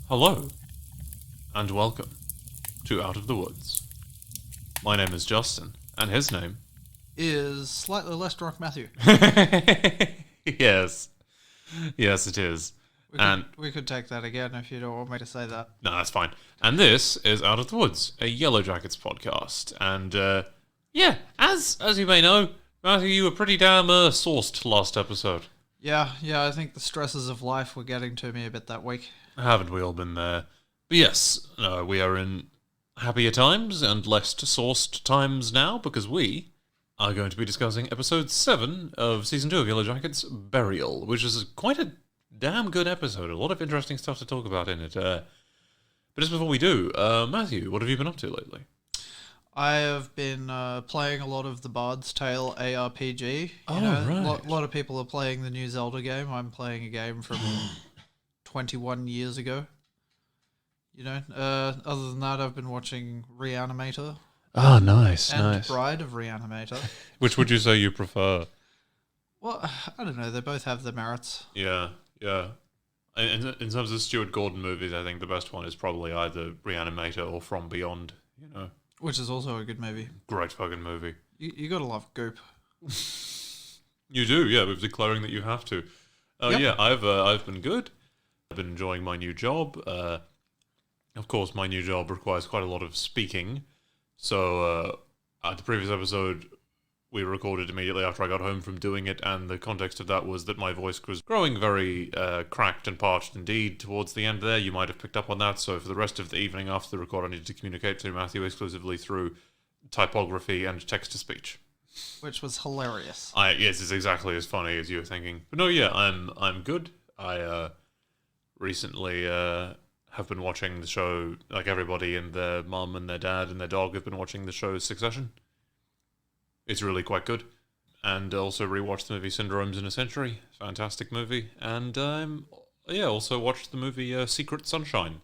Hello, and welcome to Out of the Woods. My name is Justin, and his name is slightly less drunk Matthew. Yes. Yes, it is. We could take that again if you don't want me to say that. No, that's fine. And this is Out of the Woods, a Yellow Jackets podcast. And, as you may know, Matthew, you were pretty damn sauced last episode. Yeah, I think the stresses of life were getting to me a bit that week. Haven't we all been there? But yes, we are in happier times and less sauced times now, because we are going to be discussing episode 7 of season 2 of Yellow Jackets, Burial, which is quite a damn good episode. A lot of interesting stuff to talk about in it. But just before we do, Matthew, what have you been up to lately? I have been playing a lot of the Bard's Tale ARPG. Right. A lot of people are playing the new Zelda game. I'm playing a game from 21 years ago. Other than that, I've been watching Reanimator. Oh, nice, and Bride of Reanimator. Which would you say you prefer? Well, I don't know. They both have their merits. Yeah. In terms of Stuart Gordon movies, I think the best one is probably either Reanimator or From Beyond, Which is also a good movie. Great fucking movie. You gotta love Goop. You do, yeah, with declaring that you have to. Yep. Yeah, I've been good. I've been enjoying my new job. Of course, my new job requires quite a lot of speaking. So, at the previous episode, we recorded immediately after I got home from doing it, and the context of that was that my voice was growing very cracked and parched indeed towards the end there. You might have picked up on that, so for the rest of the evening after the record, I needed to communicate to Matthew exclusively through typography and text-to-speech. Which was hilarious. Yes, it's exactly as funny as you were thinking. But no, yeah, I'm good. I recently have been watching the show, like everybody and their mum and their dad and their dog have been watching the show Succession. It's really quite good. And also rewatched the movie Syndromes in a Century. Fantastic movie. And also watched the movie Secret Sunshine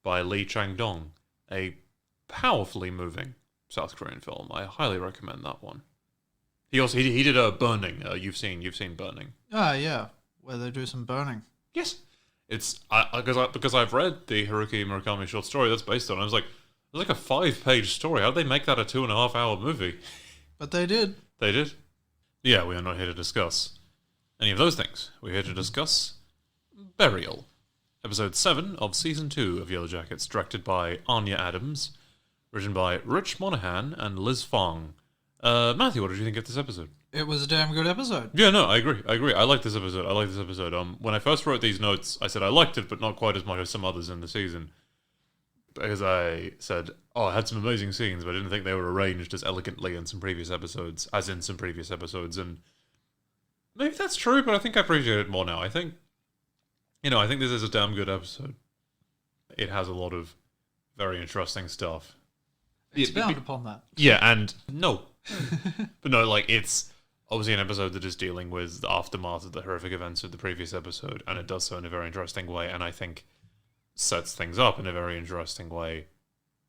by Lee Chang-dong. A powerfully moving South Korean film. I highly recommend that one. He did a Burning. You've seen Burning. Ah, yeah, where they do some burning. Yes. It's because I've read the Haruki Murakami short story that's based on it. I was like, it's like a 5-page story. How did they make that a 2.5-hour movie? But they did. They did. Yeah, we are not here to discuss any of those things. We're here to discuss Burial, episode 7 of season 2 of Yellow Jackets, directed by Anya Adams, written by Rich Monahan and Liz Fong. Matthew, what did you think of this episode? It was a damn good episode. Yeah, no, I agree. I like this episode. When I first wrote these notes, I said I liked it, but not quite as much as some others in the season. Because I said, it had some amazing scenes, but I didn't think they were arranged as elegantly in some previous episodes, and maybe that's true, but I think I appreciate it more now. I think this is a damn good episode. It has a lot of very interesting stuff. Expound upon that. Yeah, and no. But no, it's obviously an episode that is dealing with the aftermath of the horrific events of the previous episode, and it does so in a very interesting way, and I think sets things up in a very interesting way.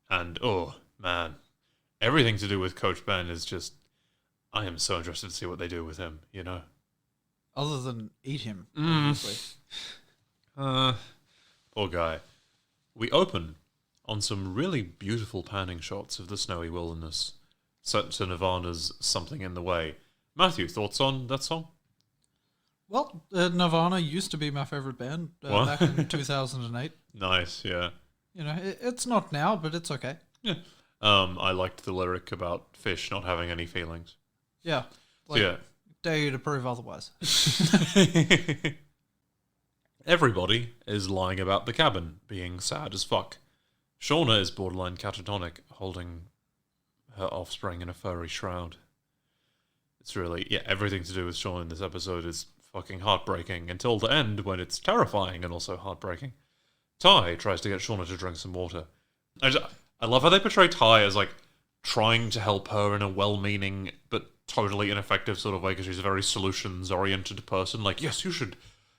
And, oh, man, everything to do with Coach Ben is just, I am so interested to see what they do with him, Other than eat him, obviously. Poor guy. We open on some really beautiful panning shots of the snowy wilderness, set to Nirvana's Something in the Way. Matthew, thoughts on that song? Well, Nirvana used to be my favourite band back in 2008. Nice, yeah. It's not now, but it's okay. Yeah. I liked the lyric about fish not having any feelings. Yeah. Dare you to prove otherwise. Everybody is lying about the cabin, being sad as fuck. Shauna is borderline catatonic, holding her offspring in a furry shroud. It's really, everything to do with Shauna in this episode is fucking heartbreaking until the end, when it's terrifying and also heartbreaking. Ty tries to get Shauna to drink some water. I love how they portray Ty as, trying to help her in a well-meaning but totally ineffective sort of way, because she's a very solutions-oriented person. Yes, you should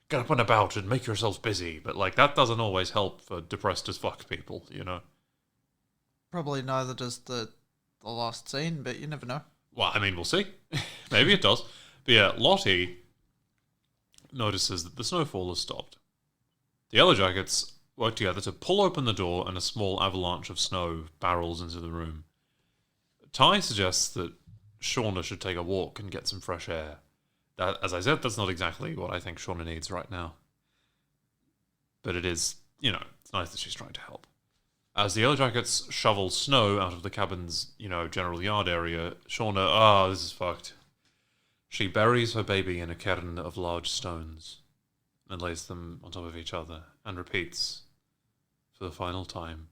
get up and about and make yourself busy, but, that doesn't always help for depressed as fuck people, Probably neither does the last scene, but you never know. Well, I mean, we'll see. Maybe it does. But yeah, Lottie notices that the snowfall has stopped. The Yellow Jackets work together to pull open the door, and a small avalanche of snow barrels into the room. Ty suggests that Shauna should take a walk and get some fresh air. That, as I said, that's not exactly what I think Shauna needs right now. But it is, it's nice that she's trying to help. As the Yellowjackets shovel snow out of the cabin's, general yard area, Shauna, this is fucked. She buries her baby in a cairn of large stones and lays them on top of each other and repeats, for the final time,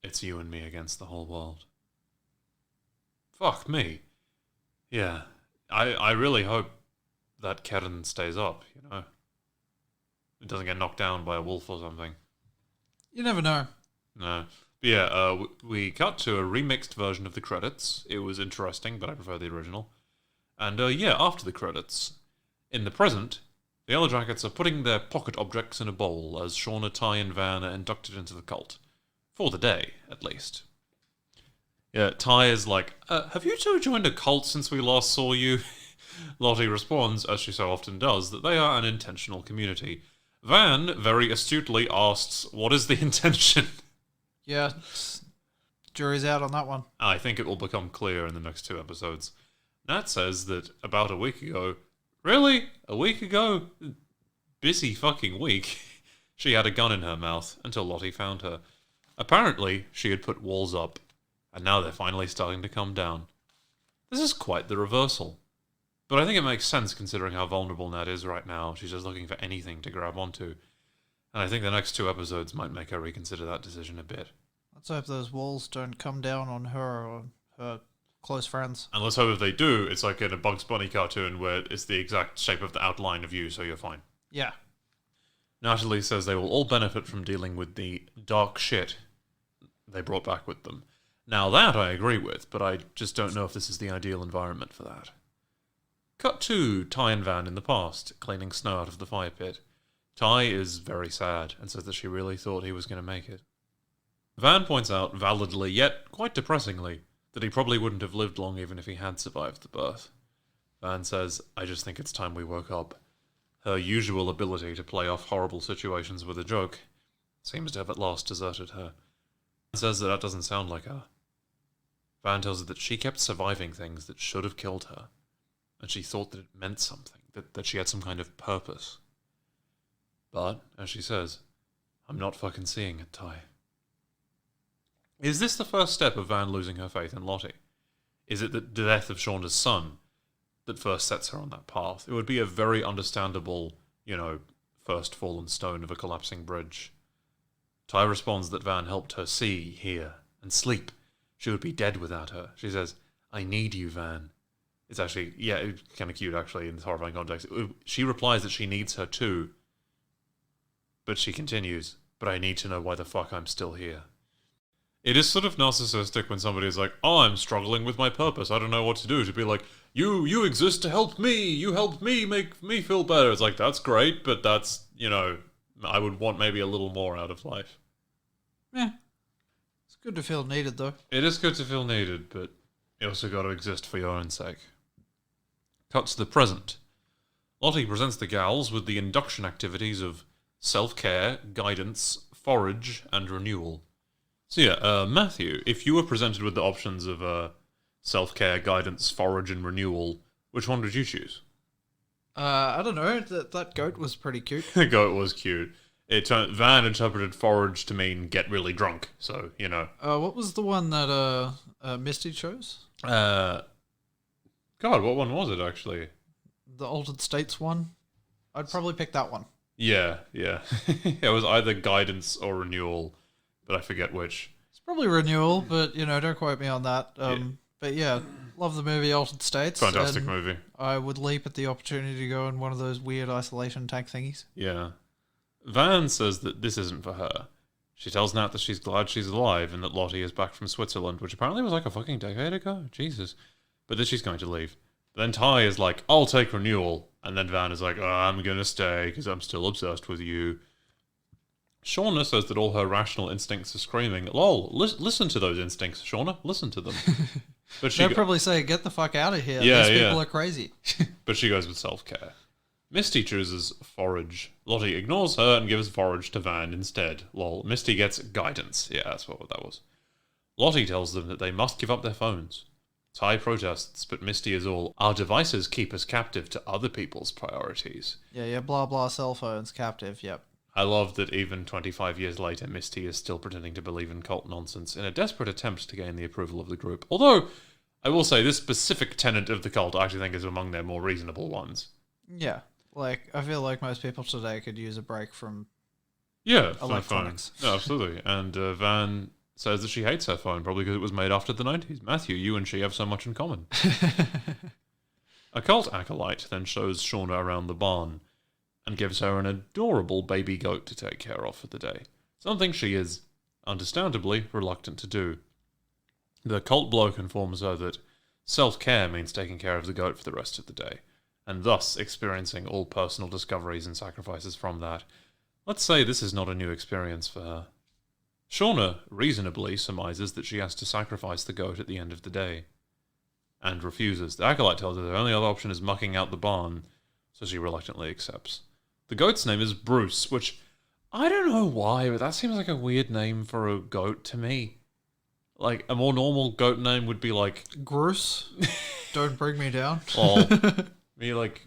"It's you and me against the whole world." Fuck me. Yeah, I really hope that cairn stays up, It doesn't get knocked down by a wolf or something. You never know. No. But yeah, we cut to a remixed version of the credits. It was interesting, but I prefer the original. And after the credits, in the present, the Yellowjackets are putting their pocket objects in a bowl as Shauna, Ty, and Van are inducted into the cult. For the day, at least. Yeah, Ty is like, have you two joined a cult since we last saw you? Lottie responds, as she so often does, that they are an intentional community. Van very astutely asks, what is the intention? Yeah, jury's out on that one. I think it will become clear in the next 2 episodes. Nat says that about a week ago, really? A week ago? Busy fucking week. She had a gun in her mouth until Lottie found her. Apparently, she had put walls up, and now they're finally starting to come down. This is quite the reversal. But I think it makes sense considering how vulnerable Nat is right now. She's just looking for anything to grab onto. And I think the next 2 episodes might make her reconsider that decision a bit. Let's hope those walls don't come down on her or her close friends. And let's hope if they do, it's like in a Bugs Bunny cartoon where it's the exact shape of the outline of you, so you're fine. Yeah. Natalie says they will all benefit from dealing with the dark shit they brought back with them. Now that I agree with, but I just don't know if this is the ideal environment for that. Cut to Ty and Van in the past, cleaning snow out of the fire pit. Ty is very sad and says that she really thought he was going to make it. Van points out, validly yet quite depressingly, that he probably wouldn't have lived long even if he had survived the birth. Van says, I just think it's time we woke up. Her usual ability to play off horrible situations with a joke seems to have at last deserted her. Van says that doesn't sound like her. Van tells her that she kept surviving things that should have killed her, and she thought that it meant something, that she had some kind of purpose. But, as she says, I'm not fucking seeing it, Ty. Is this the first step of Van losing her faith in Lottie? Is it the death of Shauna's son that first sets her on that path? It would be a very understandable, first fallen stone of a collapsing bridge. Ty responds that Van helped her see, hear, and sleep. She would be dead without her. She says, I need you, Van. It's actually, it's kind of cute, actually, in this horrifying context. She replies that she needs her too. But she continues, but I need to know why the fuck I'm still here. It is sort of narcissistic when somebody is like, I'm struggling with my purpose. I don't know what to do. To be like, you exist to help me. You help me make me feel better. It's like, that's great, but that's, I would want maybe a little more out of life. Yeah. It's good to feel needed, though. It is good to feel needed, but you also got to exist for your own sake. Cut to the present. Lottie presents the gals with the induction activities of self-care, guidance, forage, and renewal. So Matthew, if you were presented with the options of self-care, guidance, forage, and renewal, which one would you choose? I don't know. That goat was pretty cute. The goat was cute. Van interpreted forage to mean get really drunk, so, What was the one that Misty chose? God, what one was it, actually? The Altered States one? I'd probably pick that one. Yeah. It was either guidance or renewal, but I forget which. It's probably renewal, but, don't quote me on that. But yeah, love the movie Altered States. Fantastic movie. I would leap at the opportunity to go in one of those weird isolation tank thingies. Yeah. Van says that this isn't for her. She tells Nat that she's glad she's alive and that Lottie is back from Switzerland, which apparently was like a fucking decade ago. Jesus. But that she's going to leave. But then Ty is like, I'll take renewal. And then Van is like, I'm going to stay because I'm still obsessed with you. Shauna says that all her rational instincts are screaming, lol, listen to those instincts, Shauna. Listen to them. But They'll probably say, get the fuck out of here. Yeah, These people are crazy. But she goes with self-care. Misty chooses forage. Lottie ignores her and gives forage to Van instead. Lol. Misty gets guidance. Yeah, that's what that was. Lottie tells them that they must give up their phones. Ty protests, but Misty is all, our devices keep us captive to other people's priorities. Yeah, blah blah cell phones captive, yep. I love that even 25 years later, Misty is still pretending to believe in cult nonsense in a desperate attempt to gain the approval of the group. Although, I will say, this specific tenet of the cult I actually think is among their more reasonable ones. Yeah, like, I feel like most people today could use a break from electronics. No, absolutely. And Van says that she hates her phone, probably because it was made after the 90s. Matthew, you and she have so much in common. A cult acolyte then shows Shauna around the barn and gives her an adorable baby goat to take care of for the day. Something she is, understandably, reluctant to do. The cult bloke informs her that self-care means taking care of the goat for the rest of the day, and thus experiencing all personal discoveries and sacrifices from that. Let's say this is not a new experience for her. Shauna reasonably surmises that she has to sacrifice the goat at the end of the day, and refuses. The acolyte tells her the only other option is mucking out the barn, so she reluctantly accepts. The goat's name is Bruce, which I don't know why, but that seems like a weird name for a goat to me. Like, a more normal goat name would be like... Groose? Don't bring me down. Or maybe like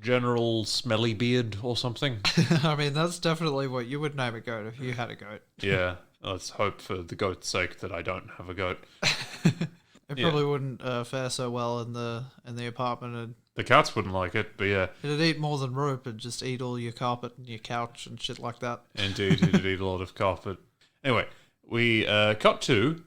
General Smelly Beard or something. I mean, that's definitely what you would name a goat if you had a goat. Yeah, let's hope for the goat's sake that I don't have a goat. It probably wouldn't fare so well in the apartment. The cats wouldn't like it, but yeah. It'd eat more than rope and just eat all your carpet and your couch and shit like that. Indeed, it'd eat a lot of carpet. Anyway, we cut to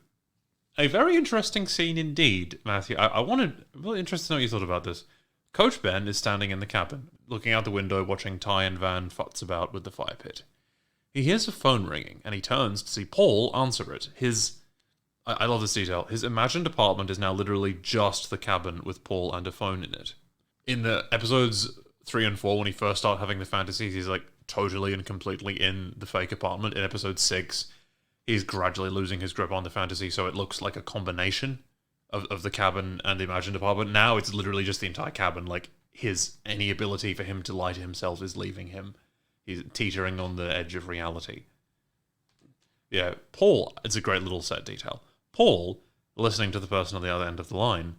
a very interesting scene indeed, Matthew. I'm really interested to know what you thought about this. Coach Ben is standing in the cabin, looking out the window, watching Ty and Van futz about with the fire pit. He hears a phone ringing, and he turns to see Paul answer it. I love this detail. His imagined apartment is now literally just the cabin with Paul and a phone in it. In the episodes 3 and 4, when he first started having the fantasies, he's like totally and completely in the fake apartment. In episode 6, he's gradually losing his grip on the fantasy, so it looks like a combination of the cabin and the imagined apartment. Now it's literally just the entire cabin. Like, any ability for him to lie to himself is leaving him. He's teetering on the edge of reality. Yeah, Paul, it's a great little set detail. Paul, listening to the person on the other end of the line,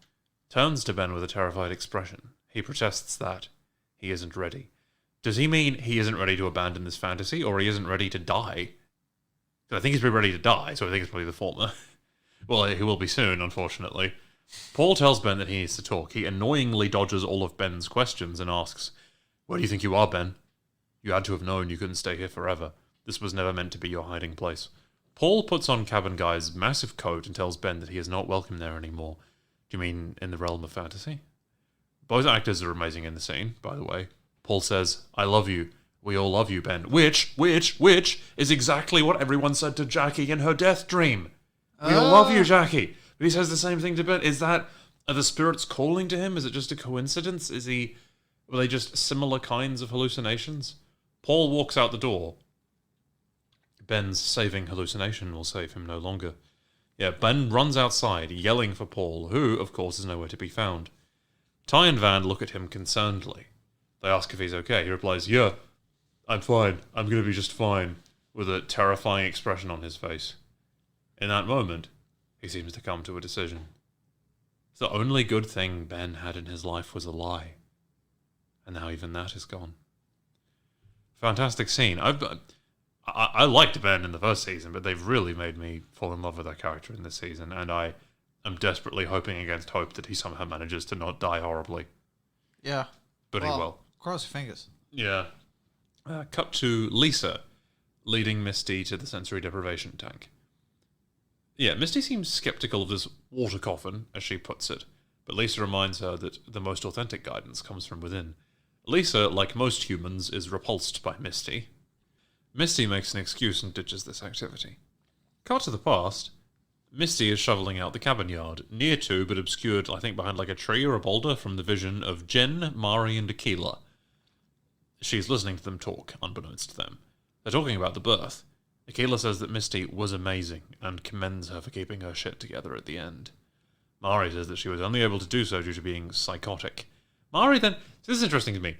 turns to Ben with a terrified expression. He protests that he isn't ready. Does he mean he isn't ready to abandon this fantasy, or he isn't ready to die? I think he's pretty ready to die, so I think it's probably the former. Well, he will be soon, unfortunately. Paul tells Ben that he needs to talk. He annoyingly dodges all of Ben's questions and asks, "Where do you think you are, Ben? You had to have known you couldn't stay here forever. This was never meant to be your hiding place." Paul puts on Cabin Guy's massive coat and tells Ben that he is not welcome there anymore. Do you mean in the realm of fantasy? Both actors are amazing in the scene, by the way. Paul says, "I love you. We all love you, Ben." Which is exactly what everyone said to Jackie in her death dream. "We all love you, Jackie." But he says the same thing to Ben. Are the spirits calling to him? Is it just a coincidence? Were they just similar kinds of hallucinations? Paul walks out the door. Ben's saving hallucination will save him no longer. Yeah, Ben runs outside, yelling for Paul, who, of course, is nowhere to be found. Ty and Van look at him concernedly. They ask if he's okay. He replies, "Yeah, I'm fine. I'm going to be just fine," with a terrifying expression on his face. In that moment, he seems to come to a decision. The only good thing Ben had in his life was a lie. And now even that is gone. Fantastic scene. I liked Ben in the first season, but they've really made me fall in love with that character in this season, and I am desperately hoping against hope that he somehow manages to not die horribly. Yeah. But he will. Cross your fingers. Yeah. Cut to Lisa, leading Misty to the sensory deprivation tank. Yeah, Misty seems skeptical of this water coffin, as she puts it, but Lisa reminds her that the most authentic guidance comes from within. Lisa, like most humans, is repulsed by Misty. Misty makes an excuse and ditches this activity. Cut to the past. Misty is shoveling out the cabin yard, near to but obscured, I think, behind like a tree or a boulder from the vision of Jen, Mari, and Akila. She's listening to them talk, unbeknownst to them. They're talking about the birth. Akila says that Misty was amazing and commends her for keeping her shit together at the end. Mari says that she was only able to do so due to being psychotic. Mari then... This is interesting to me.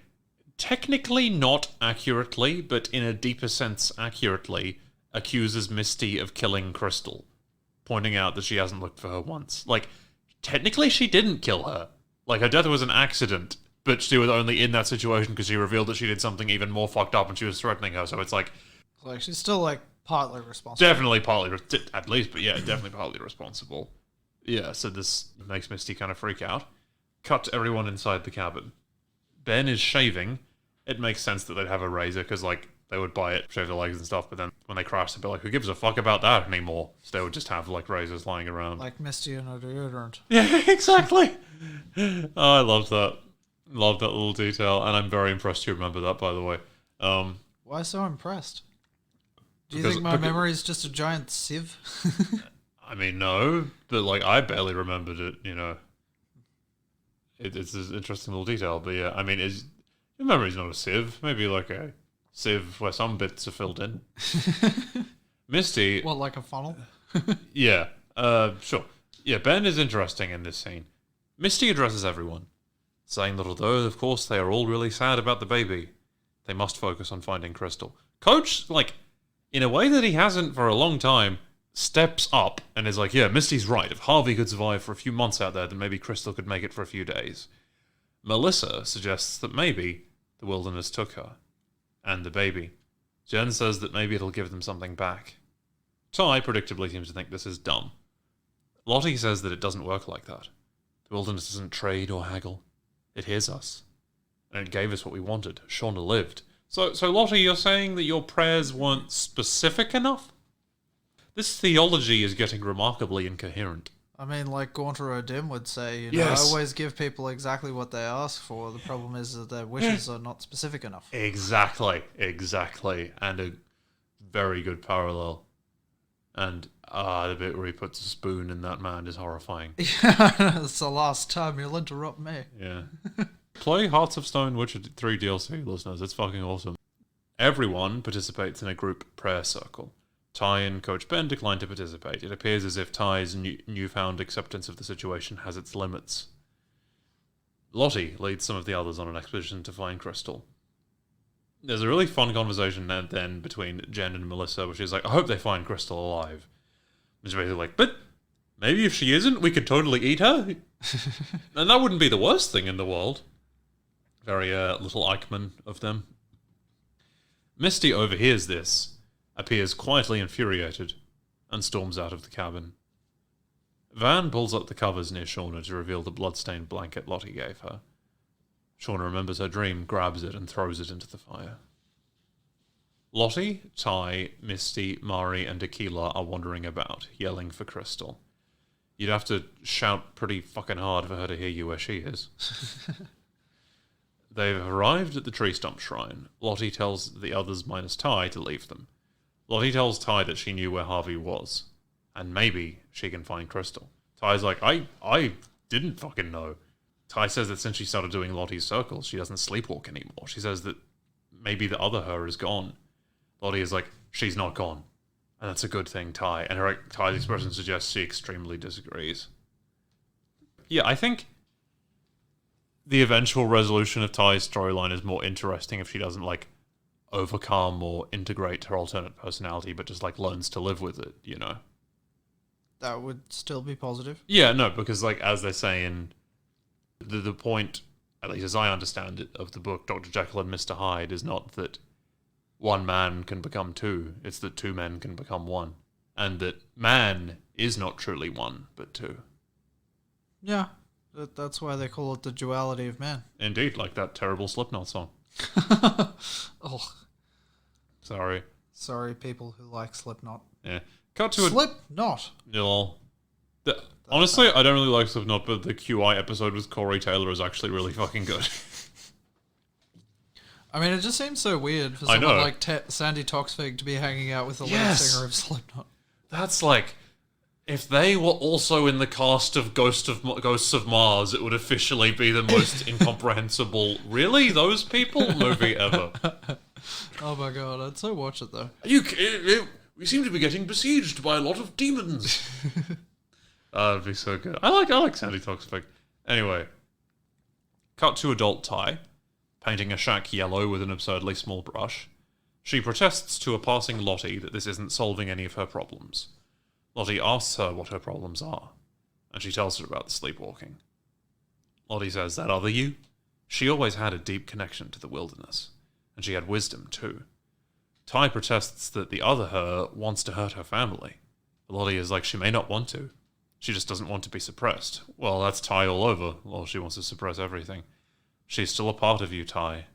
technically not accurately, but in a deeper sense accurately, accuses Misty of killing Crystal, pointing out that she hasn't looked for her once. Like, technically she didn't kill her. Like, her death was an accident, but she was only in that situation because she revealed that she did something even more fucked up and she was threatening her, so it's like... Like, she's still, like, partly responsible. Definitely partly, at least, but yeah, definitely partly responsible. Yeah, so this makes Misty kind of freak out. Cut to everyone inside the cabin. Ben is shaving. It makes sense that they'd have a razor, because, like, they would buy it, shave their legs and stuff, but then when they crash, they'd be like, who gives a fuck about that anymore? So they would just have, like, razors lying around. Like Misty and her deodorant. Yeah, exactly. Oh, I loved that. Loved that little detail, and I'm very impressed you remember that, by the way. Why so impressed? Do you think my memory is just a giant sieve? I mean, no, but, like, I barely remembered it, you know. It's an interesting little detail, but yeah, I mean, your memory's not a sieve. Maybe like a sieve where some bits are filled in. Misty... What, like a funnel? Yeah, sure. Yeah, Ben is interesting in this scene. Misty addresses everyone, saying that although, of course, they are all really sad about the baby, they must focus on finding Crystal. Coach, like, in a way that he hasn't for a long time, steps up and is like, yeah, Misty's right. If Harvey could survive for a few months out there, then maybe Crystal could make it for a few days. Melissa suggests that maybe the wilderness took her. And the baby. Jen says that maybe it'll give them something back. Ty predictably seems to think this is dumb. Lottie says that it doesn't work like that. The wilderness doesn't trade or haggle. It hears us. And it gave us what we wanted. Shauna lived. So Lottie, you're saying that your prayers weren't specific enough? This theology is getting remarkably incoherent. I mean, like Gaunter O'Dim would say, you know, Yes. I always give people exactly what they ask for. The problem is that their wishes are not specific enough. Exactly. And a very good parallel. And the bit where he puts a spoon in that man is horrifying. Yeah, it's the last time you'll interrupt me. Yeah. Play Hearts of Stone Witcher 3 DLC, listeners. It's fucking awesome. Everyone participates in a group prayer circle. Ty and Coach Ben decline to participate. It appears as if Ty's newfound acceptance of the situation has its limits. Lottie leads some of the others on an expedition to find Crystal. There's a really fun conversation then between Jen and Melissa, which is like, I hope they find Crystal alive. It's basically like, but maybe if she isn't, we could totally eat her. And that wouldn't be the worst thing in the world. Very little Eichmann of them. Misty overhears this, appears quietly infuriated, and storms out of the cabin. Van pulls up the covers near Shauna to reveal the blood-stained blanket Lottie gave her. Shauna remembers her dream, grabs it, and throws it into the fire. Lottie, Ty, Misty, Mari, and Aquila are wandering about, yelling for Crystal. You'd have to shout pretty fucking hard for her to hear you where she is. They've arrived at the tree stump shrine. Lottie tells the others minus Ty to leave them. Lottie tells Ty that she knew where Harvey was, and maybe she can find Crystal. Ty's like, I didn't fucking know. Ty says that since she started doing Lottie's circles, she doesn't sleepwalk anymore. She says that maybe the other her is gone. Lottie is like, she's not gone. And that's a good thing, Ty. And Ty's expression suggests she extremely disagrees. Yeah, I think the eventual resolution of Ty's storyline is more interesting if she doesn't, like, overcome or integrate her alternate personality, but just, like, learns to live with it, you know? That would still be positive. Yeah, no, because, like, as they say in the point, at least as I understand it, of the book, Dr. Jekyll and Mr. Hyde, is not that one man can become two, it's that two men can become one. And that man is not truly one, but two. Yeah, that's why they call it the duality of man. Indeed, like that terrible Slipknot song. Oh, Sorry. sorry, people who like Slipknot. Yeah. Cut to a... Slipknot! Lol. Honestly, I don't really like Slipknot, but the QI episode with Corey Taylor is actually really fucking good. I mean, it just seems so weird for I someone know. like Sandy Toksvig to be hanging out with the lead Yes. singer of Slipknot. That's like... If they were also in the cast of Ghosts of Mars, it would officially be the most incomprehensible, really, those people movie ever. Oh my god, I'd so watch it though. We seem to be getting besieged by a lot of demons. That'd be so good. I like Sandy Toksvig. Anyway, cut to adult Ty, painting a shack yellow with an absurdly small brush. She protests to a passing Lottie that this isn't solving any of her problems. Lottie asks her what her problems are, and she tells her about the sleepwalking. Lottie says, that other you? She always had a deep connection to the wilderness, and she had wisdom too. Ty protests that the other her wants to hurt her family. But Lottie is like, she may not want to. She just doesn't want to be suppressed. Well, that's Ty all over. Well, she wants to suppress everything. She's still a part of you, Ty.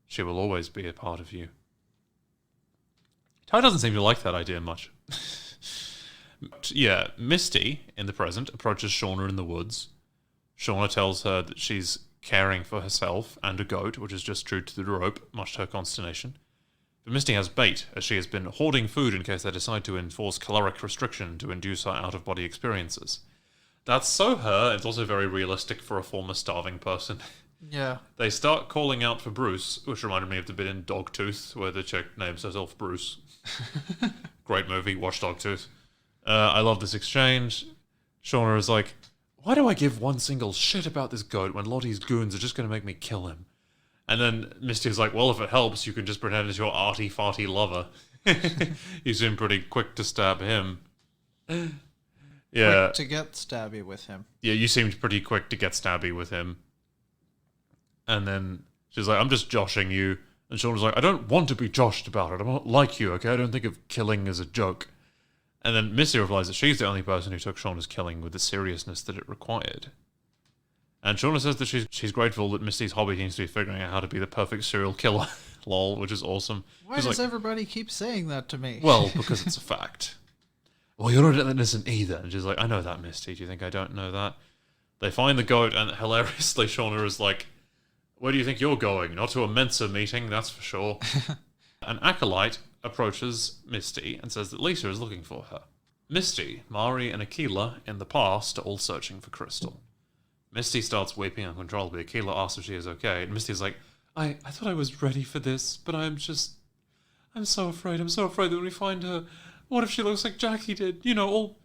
She will always be a part of you. Ty doesn't seem to like that idea much. Yeah, Misty, in the present, approaches Shauna in the woods. Shauna tells her that she's caring for herself and a goat, which is just true to the rope, much to her consternation. But Misty has bait, as she has been hoarding food in case they decide to enforce caloric restriction to induce her out-of-body experiences. That's so her. It's also very realistic for a former starving person. Yeah. They start calling out for Bruce, which reminded me of the bit in Dogtooth, where the chick names herself Bruce. Great movie, watch Dogtooth. I love this exchange. Shauna is like, why do I give one single shit about this goat when Lottie's goons are just going to make me kill him? And then Misty is like, well, if it helps, you can just pretend it's your arty-farty lover. You seem pretty quick to stab him. Yeah. Quick to get stabby with him. Yeah, you seemed pretty quick to get stabby with him. And then she's like, I'm just joshing you. And Shauna's like, I don't want to be joshed about it. I'm not like you, okay? I don't think of killing as a joke. And then Misty replies that she's the only person who took Shauna's killing with the seriousness that it required. And Shauna says that she's grateful that Misty's hobby seems to be figuring out how to be the perfect serial killer. Lol, which is awesome. Why does everybody keep saying that to me? Well, because it's a fact. Well, you're not innocent either. And she's like, I know that, Misty. Do you think I don't know that? They find the goat, and hilariously, Shauna is like, where do you think you're going? Not to a Mensa meeting, that's for sure. An acolyte approaches Misty and says that Lisa is looking for her. Misty, Mari, and Aquila, in the past, are all searching for Crystal. Misty starts weeping uncontrollably. Aquila asks if she is okay, and Misty's like, I thought I was ready for this, but I'm so afraid. I'm so afraid that when we find her, what if she looks like Jackie did? You know, all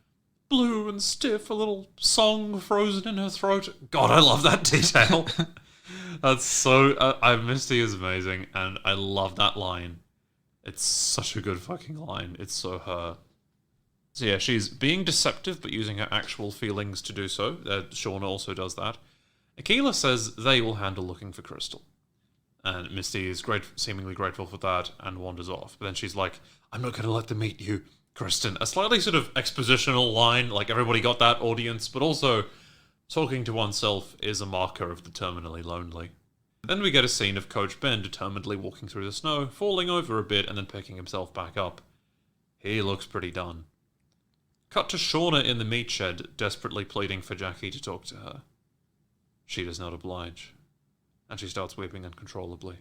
blue and stiff, a little song frozen in her throat. God, I love that detail. That's so... Misty is amazing, and I love that line. It's such a good fucking line. It's so her. So yeah, she's being deceptive, but using her actual feelings to do so. Shauna also does that. Aquila says they will handle looking for Crystal. And Misty is seemingly grateful for that and wanders off. But then she's like, I'm not going to let them meet you, Kristen. A slightly sort of expositional line, like everybody got that, audience, but also talking to oneself is a marker of the terminally lonely. Then we get a scene of Coach Ben determinedly walking through the snow, falling over a bit and then picking himself back up. He looks pretty done. Cut to Shauna in the meat shed, desperately pleading for Jackie to talk to her. She does not oblige, and she starts weeping uncontrollably.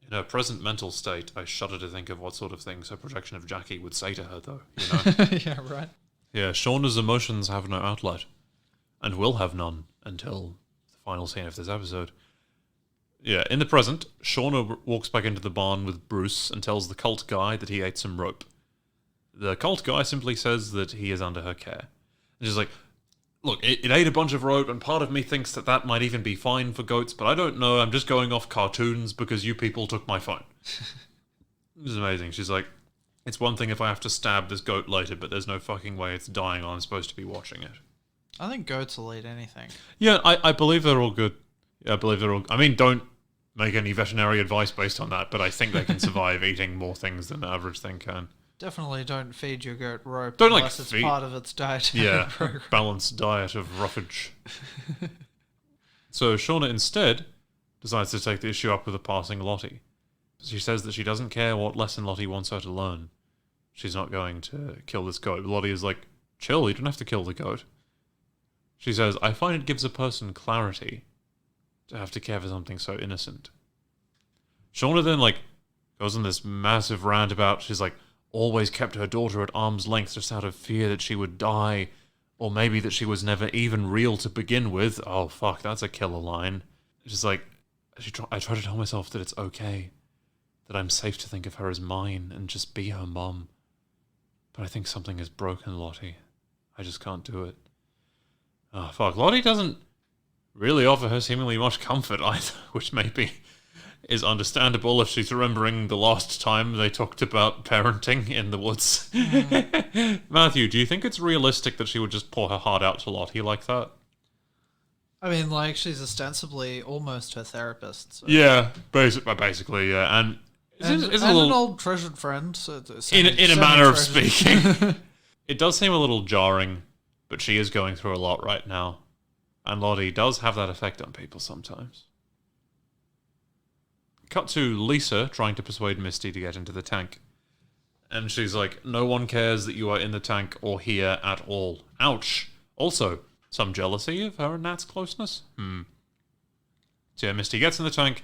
In her present mental state, I shudder to think of what sort of things her projection of Jackie would say to her, though, you know? Yeah, right. Yeah, Shauna's emotions have no outlet, and will have none until the final scene of this episode. Yeah, in the present, Shauna walks back into the barn with Bruce and tells the cult guy that he ate some rope. The cult guy simply says that he is under her care. And she's like, look, it ate a bunch of rope, and part of me thinks that might even be fine for goats, but I don't know, I'm just going off cartoons because you people took my phone. This is amazing. She's like, it's one thing if I have to stab this goat later, but there's no fucking way it's dying or I'm supposed to be watching it. I think goats will eat anything. Yeah, I believe they're all good. Yeah, I believe they're all... I mean, don't make any veterinary advice based on that, but I think they can survive eating more things than the average thing can. Definitely don't feed your goat rope Don't, unless it's part of its dietary Yeah, program. balanced diet of roughage. So Shauna instead decides to take the issue up with a passing Lottie. She says that she doesn't care what lesson Lottie wants her to learn. She's not going to kill this goat. Lottie is like, chill, you don't have to kill the goat. She says, I find it gives a person clarity to have to care for something so innocent. Shauna then, goes on this massive rant about, she's like, always kept her daughter at arm's length just out of fear that she would die, or maybe that she was never even real to begin with. Oh, fuck, that's a killer line. She's like, I try to tell myself that it's okay, that I'm safe to think of her as mine and just be her mum. But I think something is broken, Lottie. I just can't do it. Oh, fuck. Lottie doesn't really offer her seemingly much comfort either, which maybe is understandable if she's remembering the last time they talked about parenting in the woods. Matthew, do you think it's realistic that she would just pour her heart out to Lottie like that? I mean, like, she's ostensibly almost her therapist. So. Yeah, basically, yeah. And And it's an old treasured friend. So in a manner of speaking. It does seem a little jarring, but she is going through a lot right now. And Lottie does have that effect on people sometimes. Cut to Lisa trying to persuade Misty to get into the tank. And she's like, no one cares that you are in the tank or here at all. Ouch. Also, some jealousy of her and Nat's closeness? So yeah, Misty gets in the tank,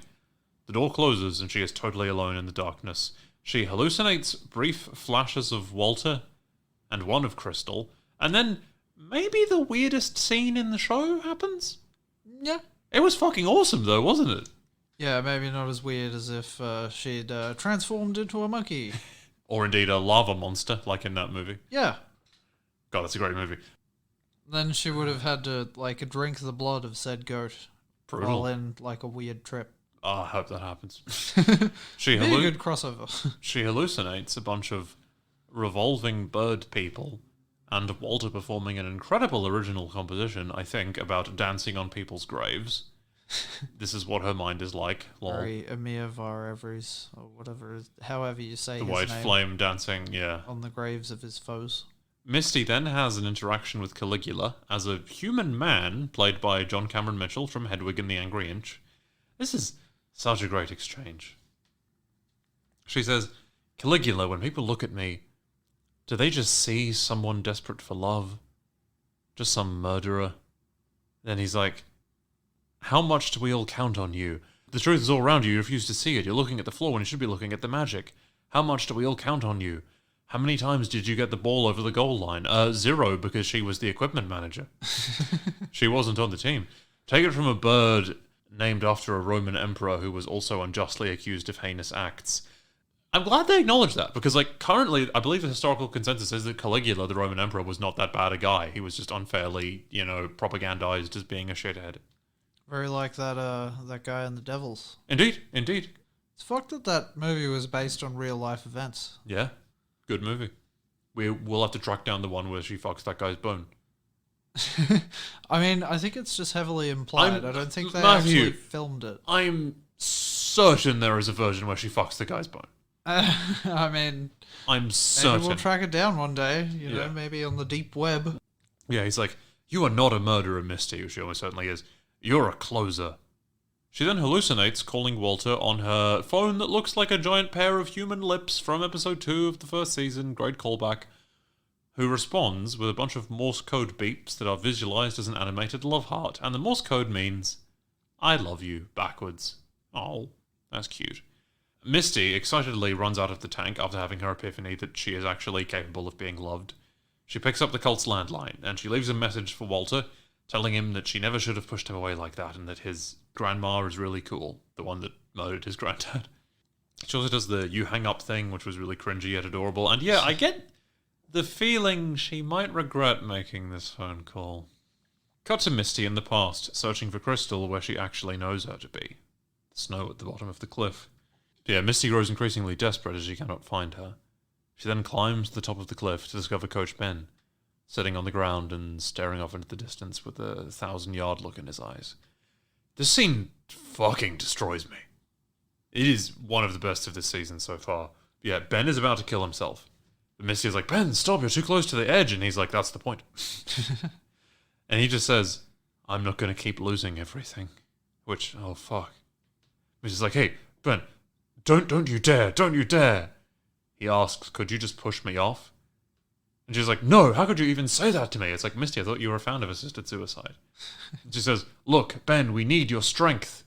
the door closes, and she is totally alone in the darkness. She hallucinates brief flashes of Walter and one of Crystal, and then maybe the weirdest scene in the show happens? Yeah. It was fucking awesome though, wasn't it? Yeah, maybe not as weird as if she'd transformed into a monkey. Or indeed a lava monster, like in that movie. Yeah. God, that's a great movie. Then she would have had to, like, drink the blood of said goat. Brutal. While in, like, a weird trip. Oh, I hope that happens. Be a good crossover. She hallucinates a bunch of revolving bird people and Walter performing an incredible original composition, I think, about dancing on people's graves. This is what her mind is like. Lol. Very Emir Var Evries, or whatever, however you say the his white name. flame dancing, yeah. On the graves of his foes. Misty then has an interaction with Caligula as a human man, played by John Cameron Mitchell from Hedwig and the Angry Inch. This is such a great exchange. She says, Caligula, when people look at me, do they just see someone desperate for love? Just some murderer? Then he's like, how much do we all count on you? The truth is all around you, you refuse to see it. You're looking at the floor when you should be looking at the magic. How much do we all count on you? How many times did you get the ball over the goal line? 0, because she was the equipment manager. She wasn't on the team. Take it from a bird named after a Roman emperor who was also unjustly accused of heinous acts. I'm glad they acknowledged that, because, like, currently, I believe the historical consensus is that Caligula, the Roman emperor, was not that bad a guy. He was just unfairly, propagandized as being a shithead. Very like that guy in The Devils. Indeed, indeed. It's fucked that movie was based on real life events. Yeah, good movie. We'll have to track down the one where she fucks that guy's bone. I mean, I think it's just heavily implied. I don't think they Matthew, actually filmed it. I'm certain there is a version where she fucks the guy's bone. I mean, I'm certain. maybe we'll track it down one day, Yeah. maybe on the deep web. Yeah, he's like, you are not a murderer, Misty, which she almost certainly is. You're a closer. She then hallucinates calling Walter on her phone that looks like a giant pair of human lips from episode 2 of the first season, great callback, who responds with a bunch of Morse code beeps that are visualized as an animated love heart, and the Morse code means, I love you, backwards. Oh, that's cute. Misty excitedly runs out of the tank after having her epiphany that she is actually capable of being loved. She picks up the cult's landline, and she leaves a message for Walter, telling him that she never should have pushed him away like that, and that his grandma is really cool, the one that murdered his granddad. She also does the you hang up thing, which was really cringy yet adorable, and yeah, I get the feeling she might regret making this phone call. Cut to Misty in the past, searching for Crystal where she actually knows her to be. The snow at the bottom of the cliff. Yeah, Misty grows increasingly desperate as she cannot find her. She then climbs to the top of the cliff to discover Coach Ben, sitting on the ground and staring off into the distance with a 1,000-yard look in his eyes. This scene fucking destroys me. It is one of the best of this season so far. Yeah, Ben is about to kill himself. But Misty is like, Ben, stop, you're too close to the edge. And he's like, that's the point. And he just says, I'm not going to keep losing everything. Which, oh fuck. Misty's like, hey, Ben, don't you dare. He asks, could you just push me off? And she's like, no, how could you even say that to me? It's like, Misty, I thought you were a fan of assisted suicide. She says, look, Ben, we need your strength.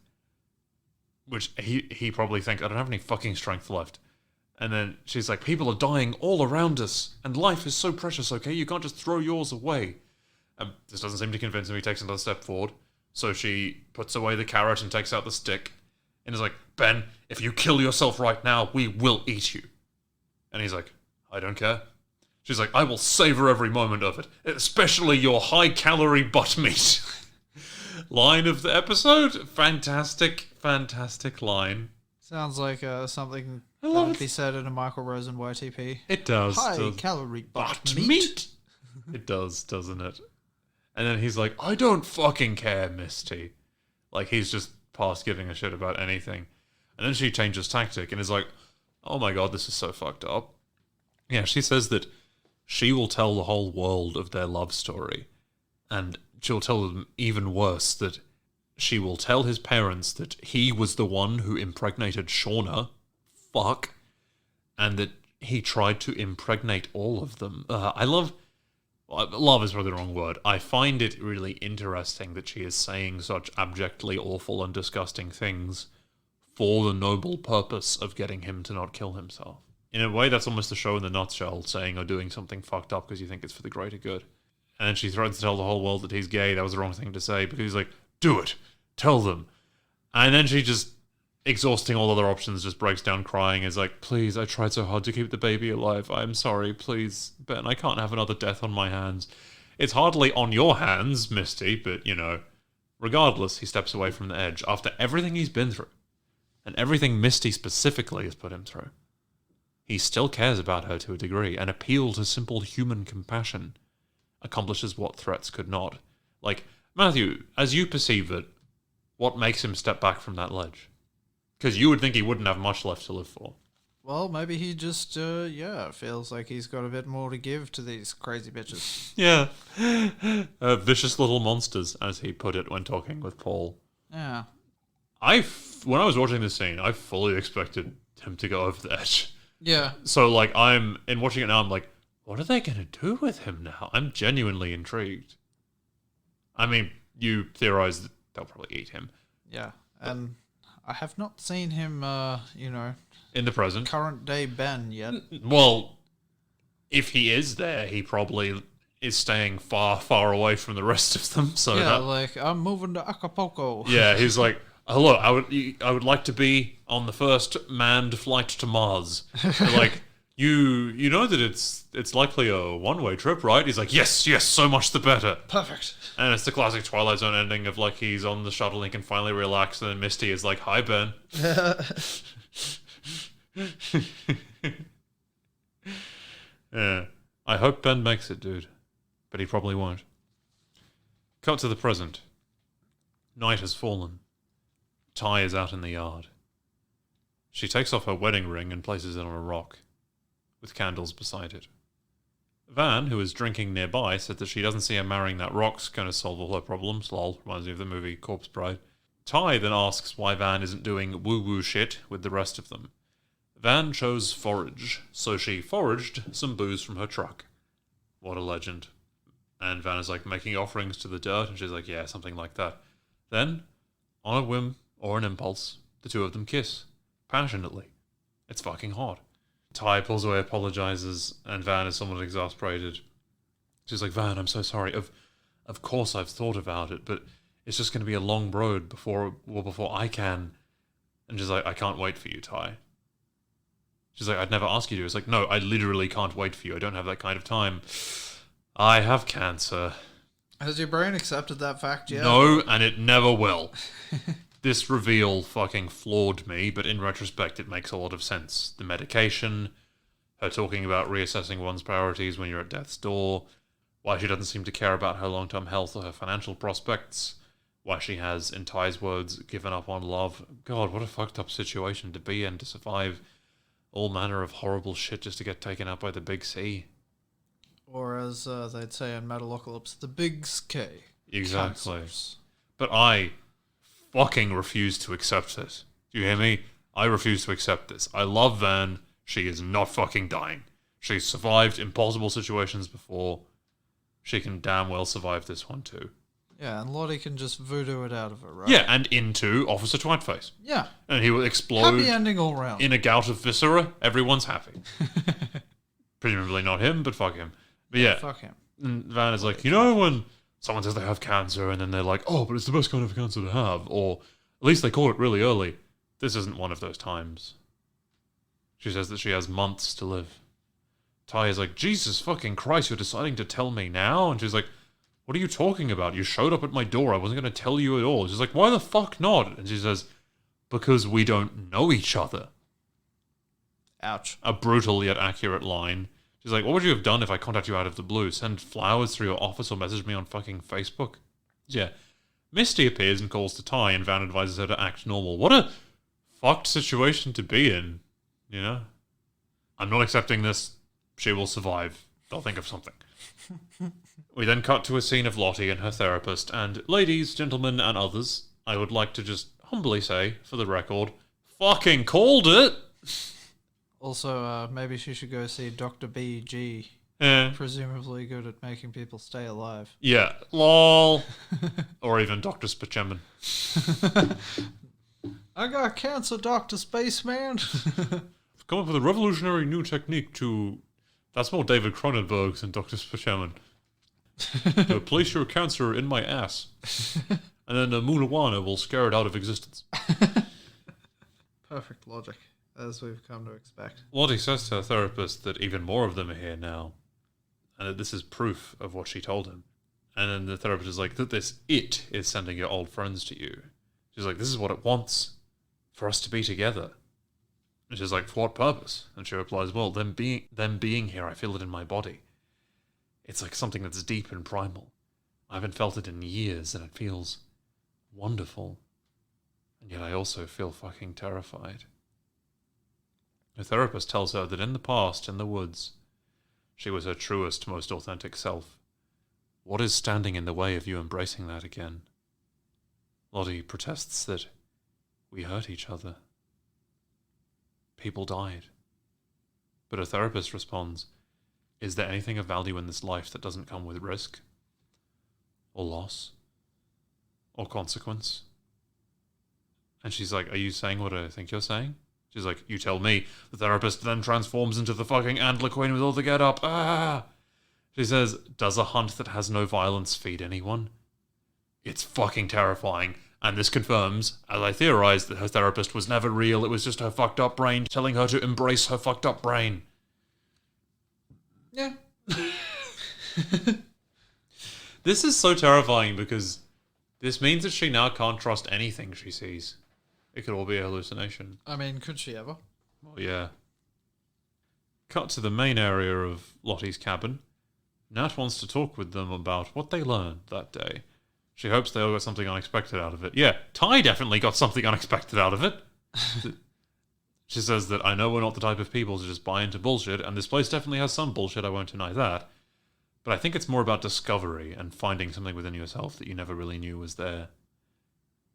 Which he probably thinks, I don't have any fucking strength left. And then she's like, people are dying all around us, and life is so precious, okay? You can't just throw yours away. This doesn't seem to convince him. He takes another step forward. So she puts away the carrot and takes out the stick. And is like, Ben, if you kill yourself right now, we will eat you. And he's like, I don't care. She's like, I will savor every moment of it, especially your high-calorie butt meat. line of the episode. Fantastic, fantastic line. Sounds like something I that love would it. be said in a Michael Rosen YTP. It does. High does. calorie but But meat. It does, doesn't it? And then he's like, I don't fucking care, Misty. Like, he's just past giving a shit about anything. And then she changes tactic and is like, oh my god, this is so fucked up. Yeah, she says that she will tell the whole world of their love story. And she'll tell them even worse, that she will tell his parents that he was the one who impregnated Shauna. Fuck. And that he tried to impregnate all of them. Love is probably the wrong word. I find it really interesting that she is saying such abjectly awful and disgusting things for the noble purpose of getting him to not kill himself. In a way, that's almost the show in the nutshell, saying or doing something fucked up because you think it's for the greater good. And then she threatens to tell the whole world that he's gay. That was the wrong thing to say, because he's like, do it. Tell them. And then she just, exhausting all other options, just breaks down crying. Is like, please, I tried so hard to keep the baby alive. I'm sorry, please, Ben, I can't have another death on my hands. It's hardly on your hands, Misty, but, you know. Regardless, he steps away from the edge after everything he's been through. And everything Misty specifically has put him through. He still cares about her to a degree. An appeal to simple human compassion accomplishes what threats could not. Like, Matthew, as you perceive it, what makes him step back from that ledge? Because you would think he wouldn't have much left to live for. Well, maybe he just, feels like he's got a bit more to give to these crazy bitches. Yeah. Vicious little monsters, as he put it when talking with Paul. Yeah. When I was watching this scene, I fully expected him to go over the edge. Yeah. So, like, in watching it now, I'm like, what are they going to do with him now? I'm genuinely intrigued. I mean, you theorize that they'll probably eat him. Yeah. And I have not seen him, In the present. current day Ben yet. Well, if he is there, he probably is staying far, far away from the rest of them. So Yeah, like, I'm moving to Acapulco. yeah, he's like, hello, I would like to be on the first manned flight to Mars. Like, you know that it's likely a one-way trip, right? He's like, yes, so much the better. Perfect. And it's the classic Twilight Zone ending of, like, he's on the shuttle and he can finally relax, and then Misty is like, hi, Ben. Yeah. I hope Ben makes it, dude. But he probably won't. Cut to the present. Night has fallen. Ty is out in the yard. She takes off her wedding ring and places it on a rock, with candles beside it. Van, who is drinking nearby, said that she doesn't see her marrying that rock's going to solve all her problems. Lol, reminds me of the movie Corpse Bride. Ty then asks why Van isn't doing woo-woo shit with the rest of them. Van chose forage, so she foraged some booze from her truck. What a legend. And Van is like making offerings to the dirt, and she's like, yeah, something like that. Then, on a whim or an impulse, the two of them kiss. Passionately. It's fucking hot. Ty pulls away, apologizes, and Van is somewhat exasperated. She's like, Van, I'm so sorry. Of course I've thought about it, but it's just going to be a long road before I can. And she's like, I can't wait for you, Ty. She's like, I'd never ask you to. It's like, no, I literally can't wait for you. I don't have that kind of time. I have cancer. Has your brain accepted that fact yet? No, and it never will. This reveal fucking floored me, but in retrospect it makes a lot of sense. The medication, her talking about reassessing one's priorities when you're at death's door, why she doesn't seem to care about her long-term health or her financial prospects, why she has, in Ty's words, given up on love. God, what a fucked up situation to be in, to survive all manner of horrible shit just to get taken out by the big C. Or as they'd say in Metalocalypse, the Big K. Exactly. Cancers. But I fucking refuse to accept this. Do you hear me? I refuse to accept this. I love Van. She is not fucking dying. She's survived impossible situations before. She can damn well survive this one too. Yeah, and Lottie can just voodoo it out of her, right? Yeah, and into Officer Twatface. Yeah. And he will explode Happy ending all round. in a gout of viscera. Everyone's happy. Presumably not him, but fuck him. But yeah. Fuck him. And Van is like, you know when someone says they have cancer and then they're like, oh, but it's the best kind of cancer to have, or at least they caught it really early. This isn't one of those times. She says that she has months to live. Ty is like, Jesus fucking Christ, you're deciding to tell me now? And she's like, what are you talking about? You showed up at my door. I wasn't going to tell you at all. She's like, why the fuck not? And she says, because we don't know each other. Ouch. A brutal yet accurate line. She's like, what would you have done if I contacted you out of the blue? Send flowers through your office or message me on fucking Facebook? Yeah. Misty appears and calls to Ty, and Van advises her to act normal. What a fucked situation to be in, you know? I'm not accepting this. She will survive. They'll think of something. We then cut to a scene of Lottie and her therapist, and ladies, gentlemen, and others, I would like to just humbly say, for the record, fucking called it! Also, maybe she should go see Dr. B.G. Yeah. Presumably good at making people stay alive. Yeah. Lol. Or even Dr. Spaceman. I got cancer, Dr. Spaceman. I've come up with a revolutionary new technique to... That's more David Cronenberg than Dr. Spaceman. To place your cancer in my ass. And then the Mulawana will scare it out of existence. Perfect logic, as we've come to expect. Lottie says to her therapist that even more of them are here now. And that this is proof of what she told him. And then the therapist is like, that this it is sending your old friends to you. She's like, this is what it wants. For us to be together. And she's like, for what purpose? And she replies, well, them being here, I feel it in my body. It's like something that's deep and primal. I haven't felt it in years, and it feels wonderful. And yet I also feel fucking terrified. The therapist tells her that in the past, in the woods, she was her truest, most authentic self. What is standing in the way of you embracing that again? Lottie protests that we hurt each other. People died. But her therapist responds, is there anything of value in this life that doesn't come with risk? Or loss? Or consequence? And she's like, are you saying what I think you're saying? She's like, you tell me. The therapist then transforms into the fucking Antler Queen with all the get up. Ah! She says, does a hunt that has no violence feed anyone? It's fucking terrifying. And this confirms, as I theorized, that her therapist was never real. It was just her fucked up brain telling her to embrace her fucked up brain. Yeah. This is so terrifying because this means that she now can't trust anything she sees. It could all be a hallucination. I mean, could she ever? Well, yeah. Cut to the main area of Lottie's cabin. Nat wants to talk with them about what they learned that day. She hopes they all got something unexpected out of it. Yeah, Ty definitely got something unexpected out of it. She says that I know we're not the type of people to just buy into bullshit, and this place definitely has some bullshit, I won't deny that. But I think it's more about discovery and finding something within yourself that you never really knew was there.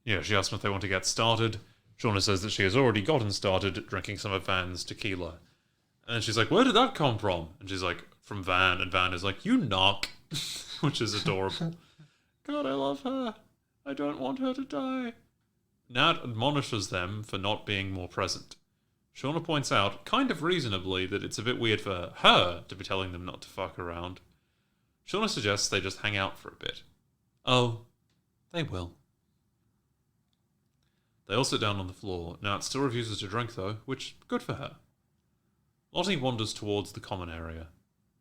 Yeah, she asks them if they want to get started. Shauna says that she has already gotten started drinking some of Van's tequila. And she's like, where did that come from? And she's like, from Van. And Van is like, you knock. Which is adorable. God, I love her. I don't want her to die. Nat admonishes them for not being more present. Shauna points out, kind of reasonably, that it's a bit weird for her to be telling them not to fuck around. Shauna suggests they just hang out for a bit. Oh, they will. They all sit down on the floor. Nat still refuses to drink, though, which, good for her. Lottie wanders towards the common area.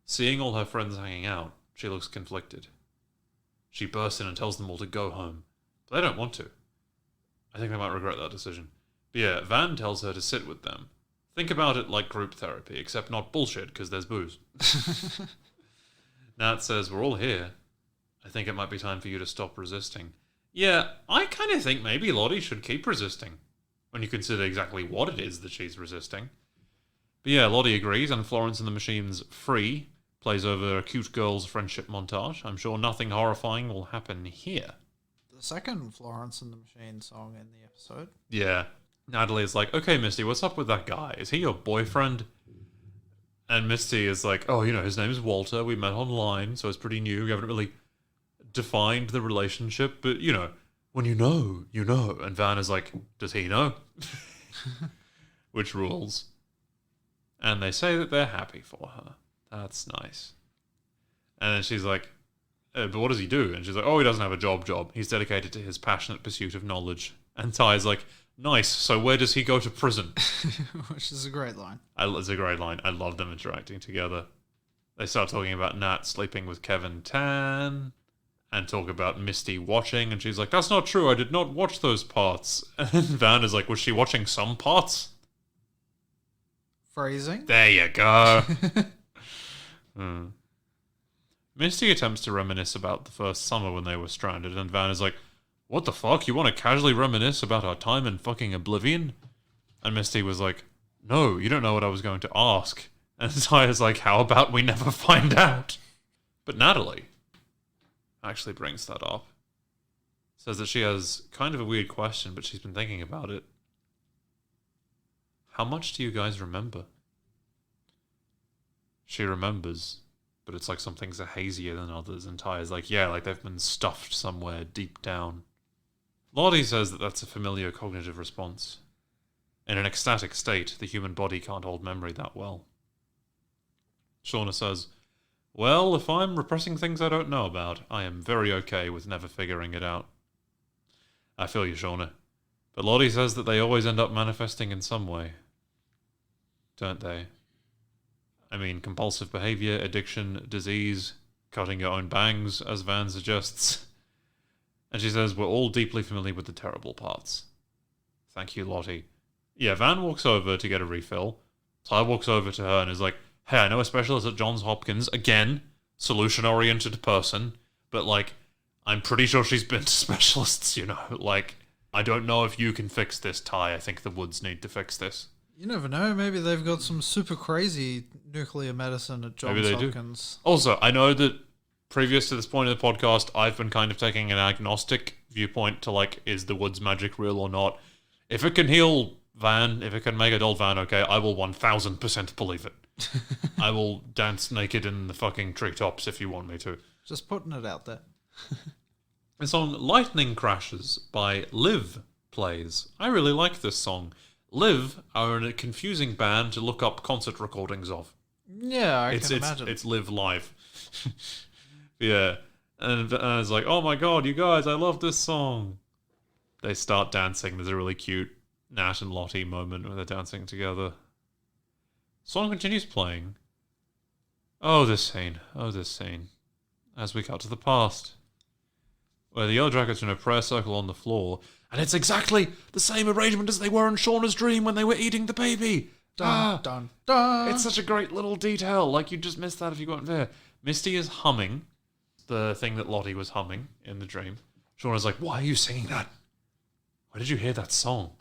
Seeing all her friends hanging out, she looks conflicted. She bursts in and tells them all to go home, but they don't want to. I think they might regret that decision. But yeah, Van tells her to sit with them. Think about it like group therapy, except not bullshit, because there's booze. Nat says, we're all here. I think it might be time for you to stop resisting. Yeah, I kind of think maybe Lottie should keep resisting, when you consider exactly what it is that she's resisting. But yeah, Lottie agrees, and Florence and the Machine's Free plays over a cute girl's friendship montage. I'm sure nothing horrifying will happen here. The second Florence and the Machine song in the episode. Yeah. Natalie is like, okay, Misty, what's up with that guy? Is he your boyfriend? And Misty is like, oh, you know, his name is Walter. We met online, so it's pretty new. We haven't really defined the relationship, but, you know, when you know, you know. And Van is like, does he know? Which rules. And they say that they're happy for her. That's nice. And then she's like, but what does he do? And she's like, oh, he doesn't have a job. He's dedicated to his passionate pursuit of knowledge. And Ty's like, nice, so where does he go to prison? Which is a great line. It's a great line. I love them interacting together. They start talking about Nat sleeping with Kevin Tan. and talk about Misty watching, and she's like, that's not true, I did not watch those parts. And then Van is like, was she watching some parts? Phrasing. There you go. Misty attempts to reminisce about the first summer when they were stranded, and Van is like, what the fuck? You want to casually reminisce about our time in fucking Oblivion? And Misty was like, no, you don't know what I was going to ask. And Ty's like, how about we never find out? But Natalie actually brings that up. Says that she has kind of a weird question, but she's been thinking about it. How much do you guys remember? She remembers, but it's like some things are hazier than others, and Ty is like, yeah, like they've been stuffed somewhere deep down. Lottie says that that's a familiar cognitive response. In an ecstatic state, the human body can't hold memory that well. Shauna says, well, if I'm repressing things I don't know about, I am very okay with never figuring it out. I feel you, Shauna. But Lottie says that they always end up manifesting in some way. Don't they? I mean, compulsive behavior, addiction, disease, cutting your own bangs, as Van suggests. And she says, we're all deeply familiar with the terrible parts. Thank you, Lottie. Yeah, Van walks over to get a refill. Ty walks over to her and is like, hey, I know a specialist at Johns Hopkins. Again, solution-oriented person. But, like, I'm pretty sure she's been to specialists, you know? Like, I don't know if you can fix this, Ty. I think the Woods need to fix this. You never know. Maybe they've got some super crazy nuclear medicine at Johns Hopkins. Also, I know that previous to this point in the podcast, I've been kind of taking an agnostic viewpoint to, like, is the Woods magic real or not? If it can heal Van, if it can make adult Van okay, I will 1000% believe it. I will dance naked in the fucking treetops if you want me to. Just putting it out there. The song Lightning Crashes by Liv plays. I really like this song. Liv are a confusing band to look up concert recordings of. Yeah, I can imagine. It's Live Live. Yeah. And it's like, oh my god, you guys, I love this song. They start dancing. There's a really cute Nat and Lottie moment where they're dancing together. Song continues playing. Oh, this scene. Oh, this scene. As we cut to the past, where the Yellow Jackets are in a prayer circle on the floor, and it's exactly the same arrangement as they were in Shauna's dream when they were eating the baby. Dun, dun, dun. It's such a great little detail. Like, you just missed that if you weren't there. Misty is humming the thing that Lottie was humming in the dream. Shauna's like, why are you singing that? Why did you hear that song?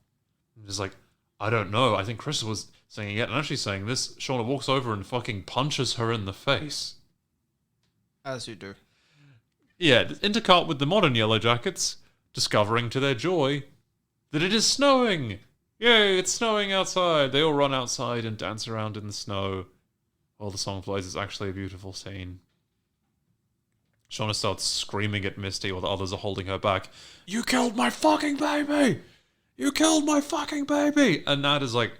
And he's like, I don't know. I think Chris was singing it. And as she's saying this, Shauna walks over and fucking punches her in the face. As you do. Yeah, intercut with the modern Yellow Jackets, discovering to their joy that it is snowing. Yay, it's snowing outside. They all run outside and dance around in the snow while the song plays. It's actually a beautiful scene. Shauna starts screaming at Misty while the others are holding her back. You killed my fucking baby! You killed my fucking baby! And Nat is like,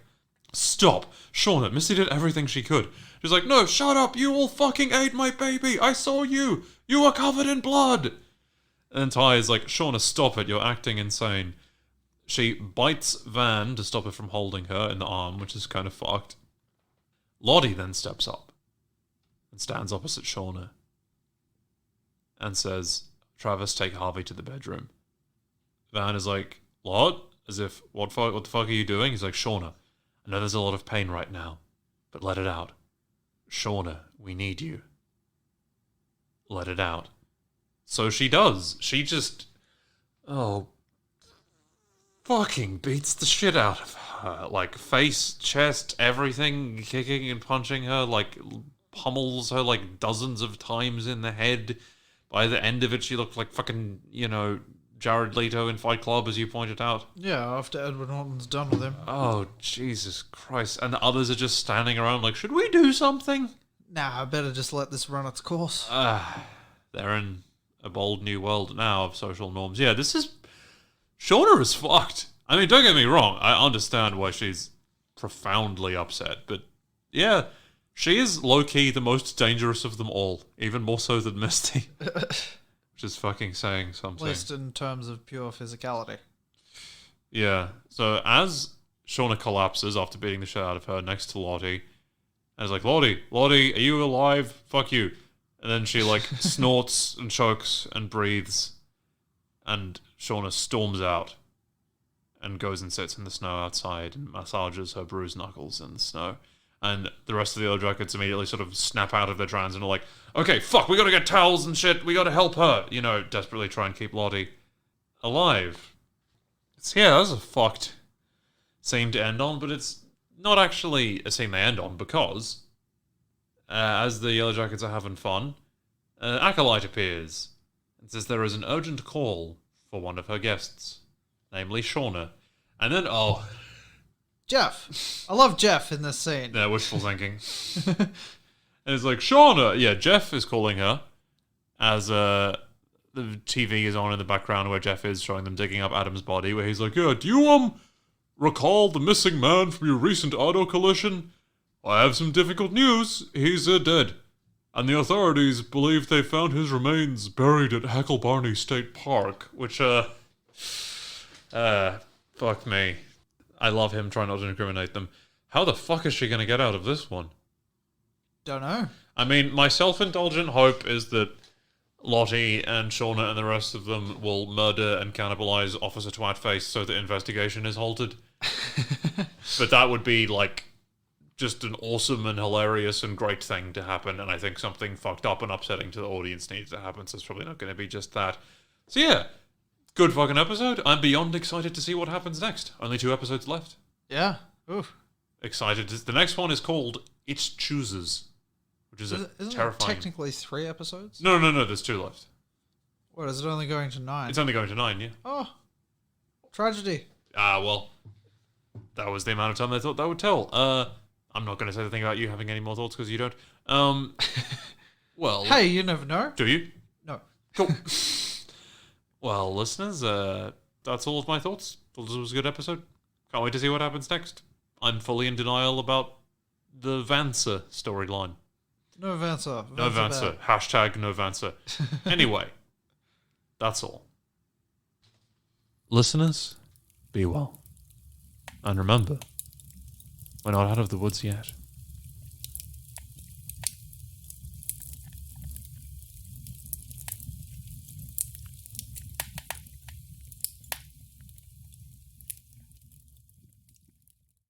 stop. Shauna, Misty did everything she could. She's like, no, shut up. You all fucking ate my baby. I saw you. You were covered in blood. And Ty is like, Shauna, stop it. You're acting insane. She bites Van to stop her from holding her in the arm, which is kind of fucked. Lottie then steps up and stands opposite Shauna and says, Travis, take Harvey to the bedroom. Van is like, what? As if, what the fuck are you doing? He's like, Shauna, I know there's a lot of pain right now, but let it out. Shauna, we need you. Let it out. So she does. She just, fucking beats the shit out of her. Like, face, chest, everything, kicking and punching her, like, pummels her, like, dozens of times in the head. By the end of it, she looked like fucking, Jared Leto in Fight Club, as you pointed out. Yeah, after Edward Norton's done with him. Oh, Jesus Christ. And the others are just standing around like, should we do something? Nah, I better just let this run its course. They're in a bold new world now of social norms. Yeah, this is... Shauna is fucked. I mean, don't get me wrong. I understand why she's profoundly upset. But, yeah, she is low-key the most dangerous of them all. Even more so than Misty. Which is fucking saying something. At least in terms of pure physicality. Yeah. So as Shauna collapses after beating the shit out of her next to Lottie, and is like, Lottie, are you alive? Fuck you. And then she, like, snorts and chokes and breathes. And Shauna storms out and goes and sits in the snow outside and massages her bruised knuckles in the snow. And the rest of the Yellowjackets immediately sort of snap out of their trance and are like, okay, fuck, we gotta get towels and shit, we gotta help her. You know, desperately try and keep Lottie alive. That's a fucked scene to end on, but it's not actually a scene they end on because, as the Yellowjackets are having fun, Acolyte appears and says there is an urgent call for one of her guests, namely Shauna. And then, Jeff. I love Jeff in this scene. Yeah, wishful thinking. And it's like, Shauna! Yeah, Jeff is calling her as the TV is on in the background where Jeff is showing them digging up Adam's body, where he's like, yeah, do you, recall the missing man from your recent auto collision? I have some difficult news. He's dead. And the authorities believe they found his remains buried at Hacklebarney State Park, which, fuck me. I love him trying not to incriminate them. How the fuck is she going to get out of this one? Don't know. I mean, my self-indulgent hope is that Lottie and Shauna and the rest of them will murder and cannibalize Officer Twatface so the investigation is halted. But that would be, like, just an awesome and hilarious and great thing to happen, and I think something fucked up and upsetting to the audience needs to happen, so it's probably not going to be just that. So yeah, good fucking episode. I'm beyond excited to see what happens next. Only 2 episodes left. Yeah. Oof. Excited. The next one is called It Chooses, which is Isn't terrifying... it technically 3 episodes? No, there's 2 left. What, is it only going to 9? It's only going to 9, yeah. Oh. Tragedy. Well, that was the amount of time they thought that would tell. I'm not going to say the thing about you having any more thoughts because you don't. Well... Hey, you never know. Do you? No. Cool. Well, listeners, that's all of my thoughts. Thought this was a good episode. Can't wait to see what happens next. I'm fully in denial about the Vansa storyline. No Vansa. No Vansa. Hashtag no Vansa. Anyway, that's all. Listeners, be well. And remember, we're not out of the woods yet.